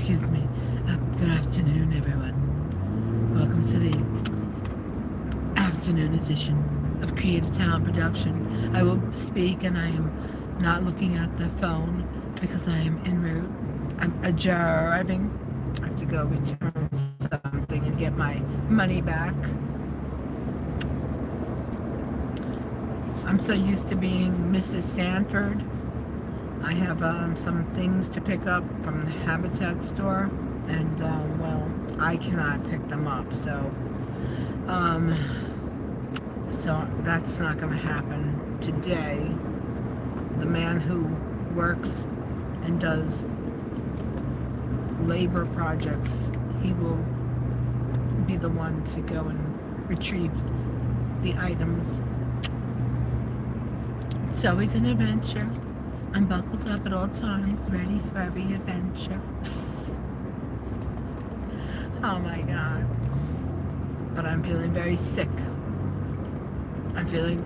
Excuse me. Good afternoon, everyone. Welcome to the afternoon edition of Creative Talent Production. I will speak, and I am not looking at the phone because I am en route. I'm driving. I have to go return something and get my money back. I'm so used to being Mrs. Sanford. I have some things to pick up from the Habitat store, and well, I cannot pick them up, so that's not going to happen today. The man who works and does labor projects, he will be the one to go and retrieve the items. It's always an adventure. I'm buckled up at all times, ready for every adventure. Oh my God. But I'm feeling very sick. I'm feeling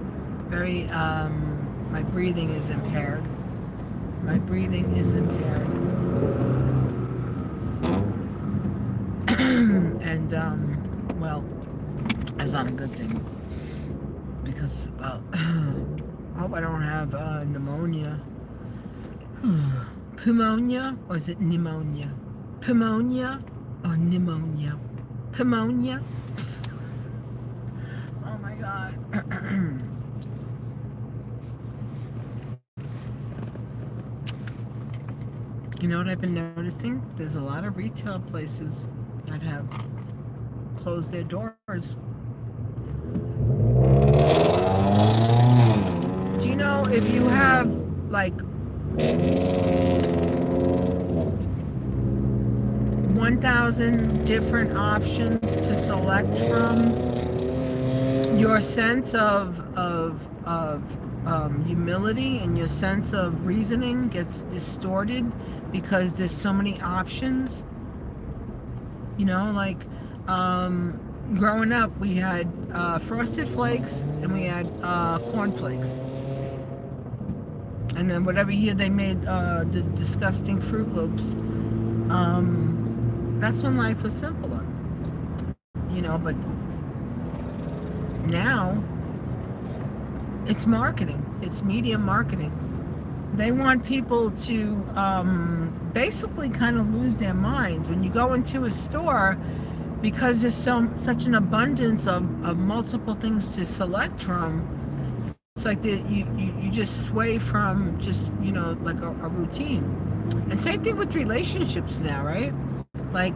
very, my breathing is impaired. My breathing is impaired. And, well, that's not a good thing. Because, well, I hope I don't have pneumonia. Pneumonia, or is it pneumonia? Pneumonia or pneumonia? Pneumonia? Oh my God. You know what I've been noticing? There's a lot of retail places that have closed their doors. Do you know if you have like 1,000 different options to select from, your sense of humility and your sense of reasoning gets distorted because there's so many options. You know, like growing up, we had Frosted Flakes and we had Corn Flakes. And then whatever year they made the disgusting Fruit Loops, that's when life was simpler. You know, but now it's marketing. It's media marketing. They want people to basically kind of lose their minds. When you go into a store, because there's such an abundance of multiple things to select from, it's like you just sway from just, you know, like a routine. And same thing with relationships now, right? Like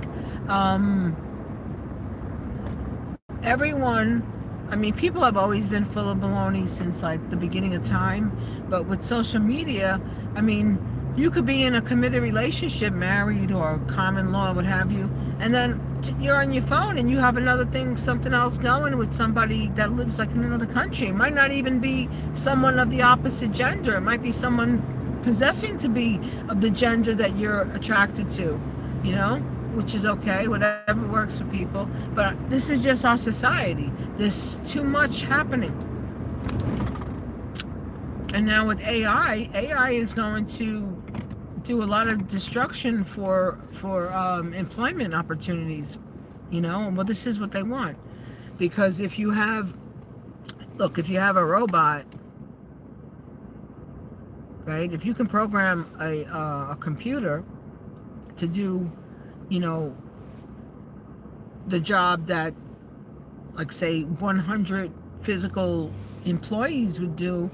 everyone, I mean, people have always been full of baloney since like the beginning of time, but with social media, I mean, you could be in a committed relationship, married or common law, what have you, and then you're on your phone and you have another thing, something else going with somebody that lives like in another country. It might not even be someone of the opposite gender. It might be someone possessing to be of the gender that you're attracted to, you know, which is okay, whatever works for people. But this is just our society. There's too much happening. And now with AI is going to do a lot of destruction for employment opportunities, you know. Well, this is what they want, because if you have a robot, right? If you can program a computer to do, you know, the job that, like, say 100 physical employees would do,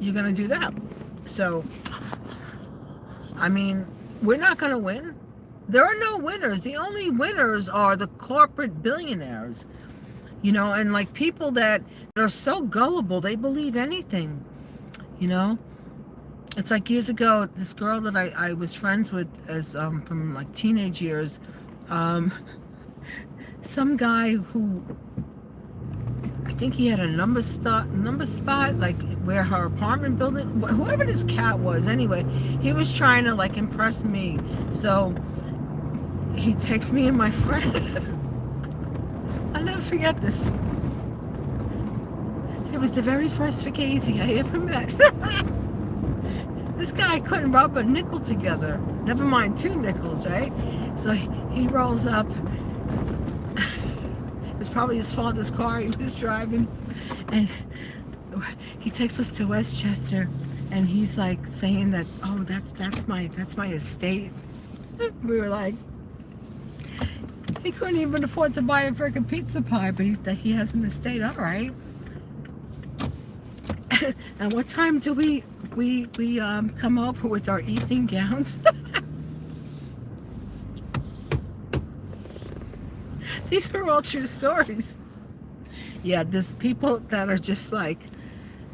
you're going to do that. So, I mean, we're not going to win. There are no winners. The only winners are the corporate billionaires, you know, and like people that are so gullible, they believe anything, you know. It's like years ago, this girl that I was friends with as from like teenage years, some guy who, I think he had a number spot, like where her apartment building, whoever this cat was, anyway, he was trying to like impress me. So he takes me and my friend. I'll never forget this. It was the very first Fugazi I ever met. This guy couldn't rub a nickel together. Never mind 2 nickels, right? So he rolls up. It's probably his father's car he was driving, and he takes us to Westchester, and he's like saying that, oh, that's my estate. We were like, he couldn't even afford to buy a freaking pizza pie, but he has an estate. All right. And what time do we come over with our evening gowns? These are all true stories. Yeah, there's people that are just like,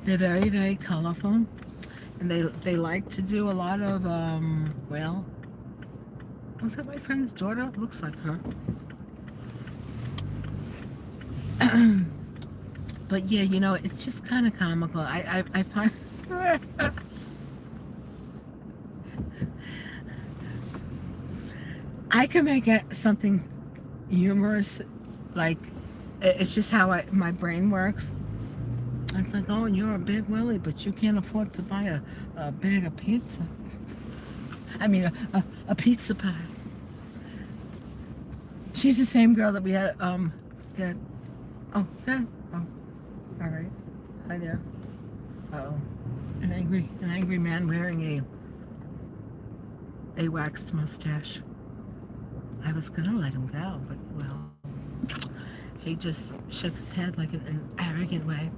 they're very, very colorful, and they like to do a lot of well, was that my friend's daughter? Looks like her. But yeah, you know, it's just kind of comical. I find I can make it something humorous, like it's just how my brain works. It's like, oh, you're a big Willie, but you can't afford to buy a bag of pizza. I mean, a pizza pie. She's the same girl that we had. Yeah. Oh, yeah. Oh, all right. Hi there. Uh-oh. An angry man wearing a waxed mustache. I was gonna let him go, but well, he just shook his head like in an arrogant way.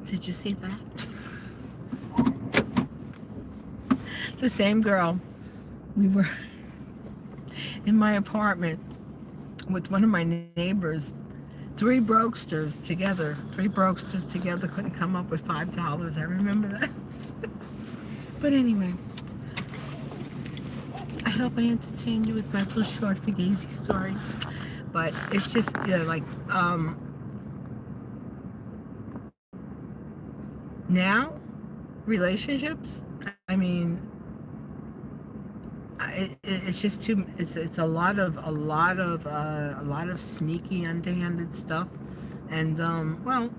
Did you see that? The same girl. We were in my apartment with one of my neighbors. Three brokesters together couldn't come up with $5. I remember that. But anyway, I hope I entertained you with my little short fugazi story. But it's just, yeah, like, now, relationships, I mean, it's just too, it's a lot of sneaky, underhanded stuff. And, well,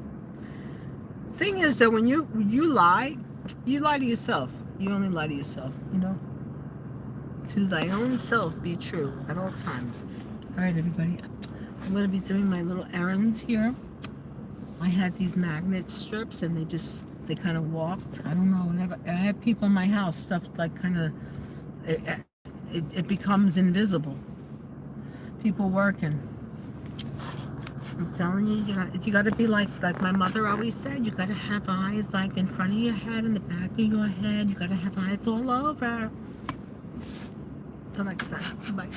thing is that when you lie to yourself. You only lie to yourself, you know? To thy own self be true at all times. All right, everybody. I'm going to be doing my little errands here. I had these magnet strips, and they kind of walked. I don't know. Whenever I have people in my house, stuff like kind of, it becomes invisible. People working. I'm telling you, you got to be like my mother always said. You got to have eyes like in front of your head, in the back of your head. You got to have eyes all over. Till next time. Bye.